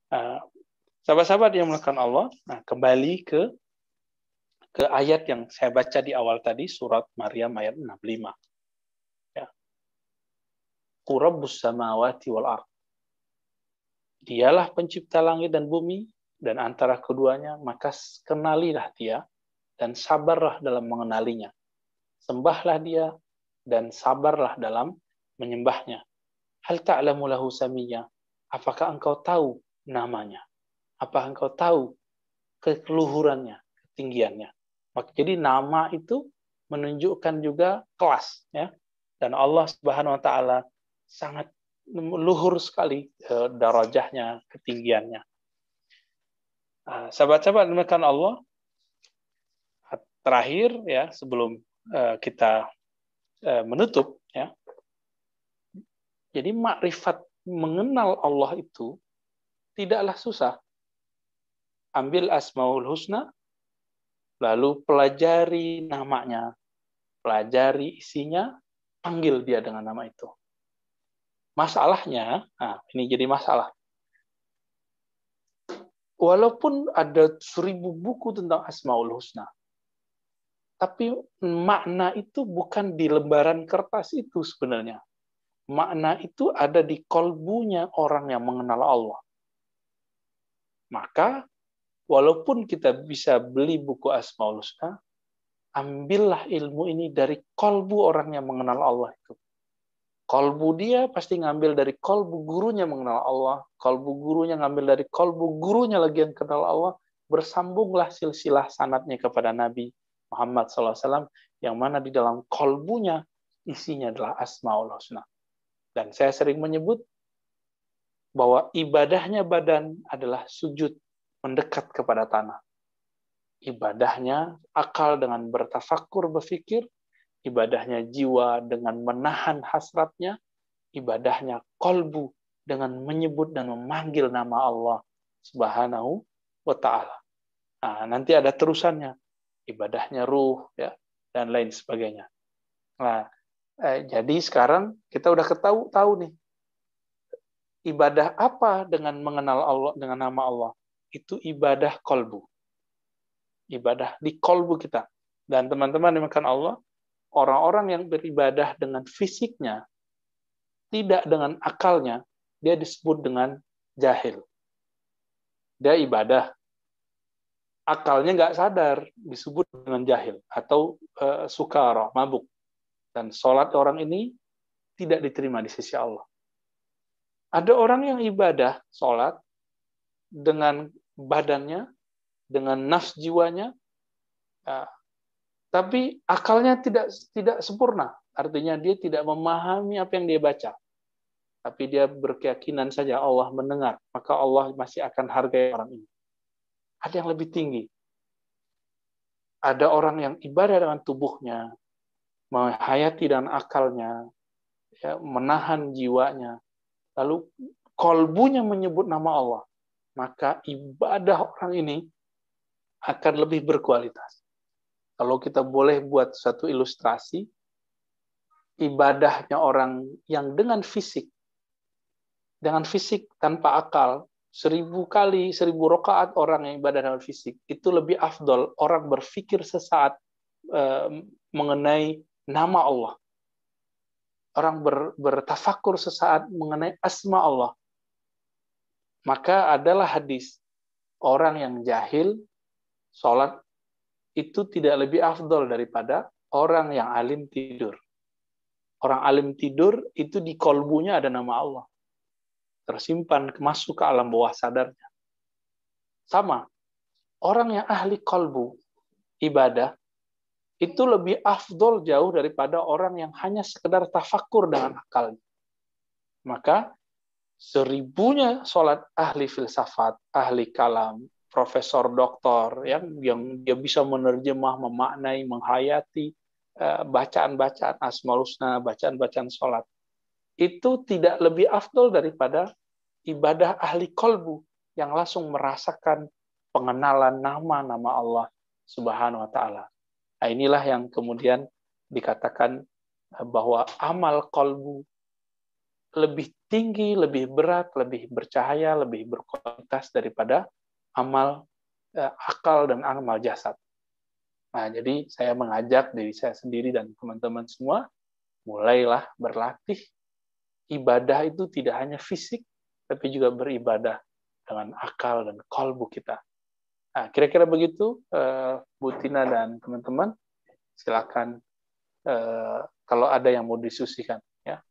Uh, Sahabat-sahabat yang melakukan Allah, nah kembali ke ayat yang saya baca di awal tadi, surat Maryam ayat 65. Ya. Rabbus samawati wal ard. Dialah pencipta langit dan bumi, dan antara keduanya, maka kenalilah dia, dan sabarlah dalam mengenalinya. Sembahlah dia, dan sabarlah dalam menyembahnya. Hal ta'lamu lahu samiyya. Apakah engkau tahu namanya? Apakah engkau tahu keluhurannya, ketinggiannya? Jadi nama itu menunjukkan juga kelas, ya. Dan Allah Subhanahu wa taala sangat luhur sekali darajahnya, ketinggiannya. Sahabat-sahabat dimuliakan Allah, terakhir ya sebelum kita menutup, ya. Jadi makrifat mengenal Allah itu tidaklah susah. Ambil Asmaul Husna, lalu pelajari namanya, pelajari isinya, panggil dia dengan nama itu. Masalahnya, ini jadi masalah. Walaupun ada 1000 buku tentang Asmaul Husna, tapi makna itu bukan di lembaran kertas itu sebenarnya. Makna itu ada di kolbunya orang yang mengenal Allah. Maka, walaupun kita bisa beli buku Asmaul Husna, ambillah ilmu ini dari kolbu orang yang mengenal Allah itu. Kolbu dia pasti ngambil dari kolbu gurunya mengenal Allah. Kolbu gurunya ngambil dari kolbu gurunya lagi yang kenal Allah. Bersambunglah silsilah sanadnya kepada Nabi Muhammad SAW, yang mana di dalam kolbunya isinya adalah Asmaul Husna. Dan saya sering menyebut bahwa ibadahnya badan adalah sujud mendekat kepada tanah. Ibadahnya akal dengan bertafakur, berfikir. Ibadahnya jiwa dengan menahan hasratnya. Ibadahnya kolbu dengan menyebut dan memanggil nama Allah Subhanahu wa ta'ala. Nah, nanti ada terusannya. Ibadahnya ruh, ya, dan lain sebagainya. Nah, jadi sekarang kita udah tahu nih. Ibadah apa dengan mengenal Allah, dengan nama Allah? Itu ibadah kolbu. Ibadah di kolbu kita. Dan teman-teman dimakan Allah, orang-orang yang beribadah dengan fisiknya, tidak dengan akalnya, dia disebut dengan jahil. Dia ibadah, akalnya nggak sadar, disebut dengan jahil. Atau sukara, mabuk. Dan sholat orang ini tidak diterima di sisi Allah. Ada orang yang ibadah, sholat, dengan badannya, dengan nafs jiwanya, tapi akalnya tidak sempurna. Artinya dia tidak memahami apa yang dia baca. Tapi dia berkeyakinan saja Allah mendengar, maka Allah masih akan hargai orang ini. Ada yang lebih tinggi. Ada orang yang ibadah dengan tubuhnya, menghayati dan akalnya, ya, menahan jiwanya, lalu kolbunya menyebut nama Allah, maka ibadah orang ini akan lebih berkualitas. Kalau kita boleh buat satu ilustrasi, ibadahnya orang yang dengan fisik tanpa akal, 1000 kali, 1000 rakaat orang yang ibadah dengan fisik, itu lebih afdol orang berpikir sesaat mengenai nama Allah. Orang bertafakur sesaat mengenai asma Allah. Maka adalah hadis, orang yang jahil, sholat, itu tidak lebih afdol daripada orang yang alim tidur. Orang alim tidur, itu di kolbunya ada nama Allah. Tersimpan, masuk ke alam bawah sadarnya. Sama, orang yang ahli kolbu, ibadah, itu lebih afdol jauh daripada orang yang hanya sekedar tafakur dengan akalnya. Maka 1000-nya sholat ahli filsafat, ahli kalam, profesor doktor yang dia bisa menerjemah, memaknai, menghayati bacaan-bacaan Asmaul Husna, bacaan-bacaan sholat, itu tidak lebih afdol daripada ibadah ahli kolbu yang langsung merasakan pengenalan nama-nama Allah Subhanahu wa ta'ala. Nah, inilah yang kemudian dikatakan bahwa amal kolbu lebih tinggi, lebih berat, lebih bercahaya, lebih berkualitas daripada amal akal dan amal jasad. Nah, jadi saya mengajak diri saya sendiri dan teman-teman semua, mulailah berlatih. Ibadah itu tidak hanya fisik, tapi juga beribadah dengan akal dan kalbu kita. Nah, kira-kira begitu, Bu Tina dan teman-teman. Silakan kalau ada yang mau diskusikan. Ya.